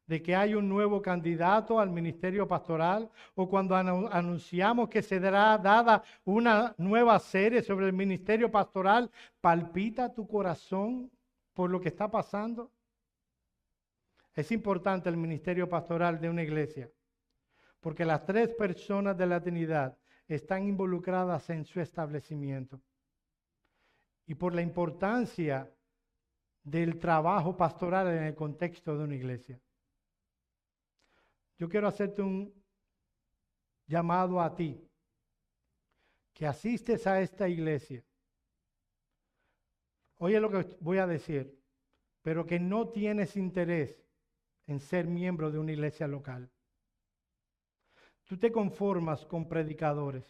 de que hay un nuevo candidato al ministerio pastoral, o cuando anunciamos que se dará dada una nueva serie sobre el ministerio pastoral. ¿Palpita tu corazón por lo que está pasando? Es importante el ministerio pastoral de una iglesia, porque las 3 personas de la Trinidad están involucradas en su establecimiento. Y por la importancia del trabajo pastoral en el contexto de una iglesia. Yo quiero hacerte un llamado a ti, que asistes a esta iglesia. Oye lo que voy a decir, pero que no tienes interés en ser miembro de una iglesia local. Tú te conformas con predicadores.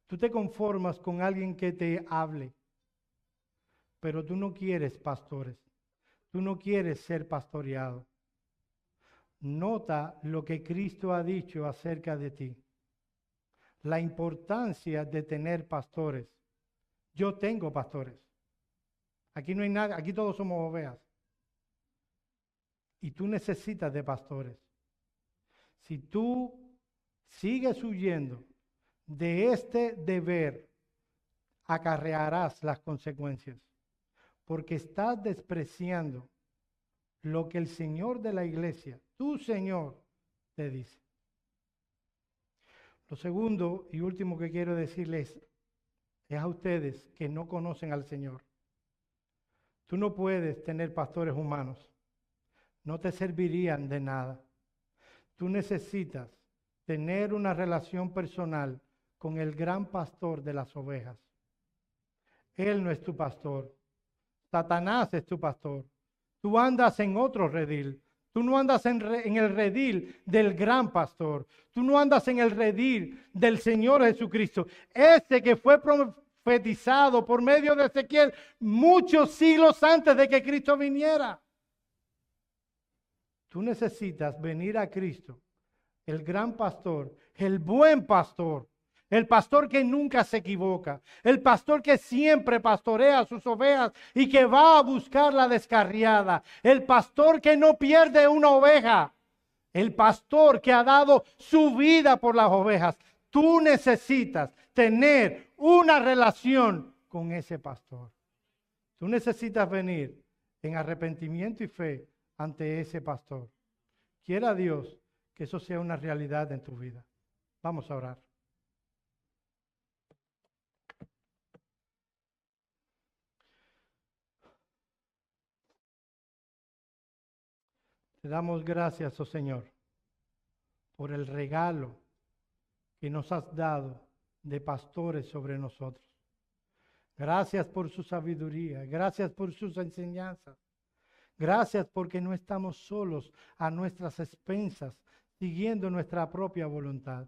Tú te conformas con alguien que te hable. Pero tú no quieres pastores. Tú no quieres ser pastoreado. Nota lo que Cristo ha dicho acerca de ti. La importancia de tener pastores. Yo tengo pastores. Aquí no hay nada, aquí todos somos ovejas. Y tú necesitas de pastores. Si tú sigues huyendo de este deber, acarrearás las consecuencias, porque estás despreciando lo que el Señor de la iglesia, tu Señor, te dice. Lo segundo y último que quiero decirles es a ustedes que no conocen al Señor. Tú no puedes tener pastores humanos. No te servirían de nada. Tú necesitas tener una relación personal con el gran pastor de las ovejas. Él no es tu pastor. Satanás es tu pastor. Tú andas en otro redil. Tú no andas en el redil del gran pastor. Tú no andas en el redil del Señor Jesucristo. Ese que fue profetizado por medio de Ezequiel muchos siglos antes de que Cristo viniera. Tú necesitas venir a Cristo, el gran pastor, el buen pastor, el pastor que nunca se equivoca, el pastor que siempre pastorea a sus ovejas y que va a buscar la descarriada, el pastor que no pierde una oveja, el pastor que ha dado su vida por las ovejas. Tú necesitas tener una relación con ese pastor. Tú necesitas venir en arrepentimiento y fe ante ese pastor. Quiera Dios que eso sea una realidad en tu vida. Vamos a orar. Te damos gracias, oh Señor, por el regalo que nos has dado de pastores sobre nosotros. Gracias por su sabiduría, gracias por sus enseñanzas. Gracias porque no estamos solos a nuestras expensas, siguiendo nuestra propia voluntad.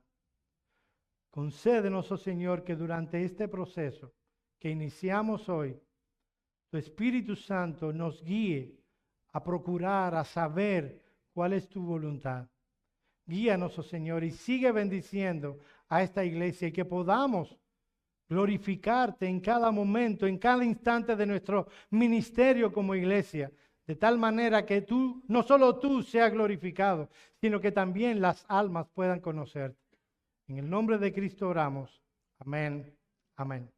Concédenos, oh Señor, que durante este proceso que iniciamos hoy, tu Espíritu Santo nos guíe a procurar, a saber cuál es tu voluntad. Guíanos, oh Señor, y sigue bendiciendo a esta iglesia y que podamos glorificarte en cada momento, en cada instante de nuestro ministerio como iglesia, de tal manera que tú, no solo tú seas glorificado, sino que también las almas puedan conocerte. En el nombre de Cristo oramos. Amén. Amén.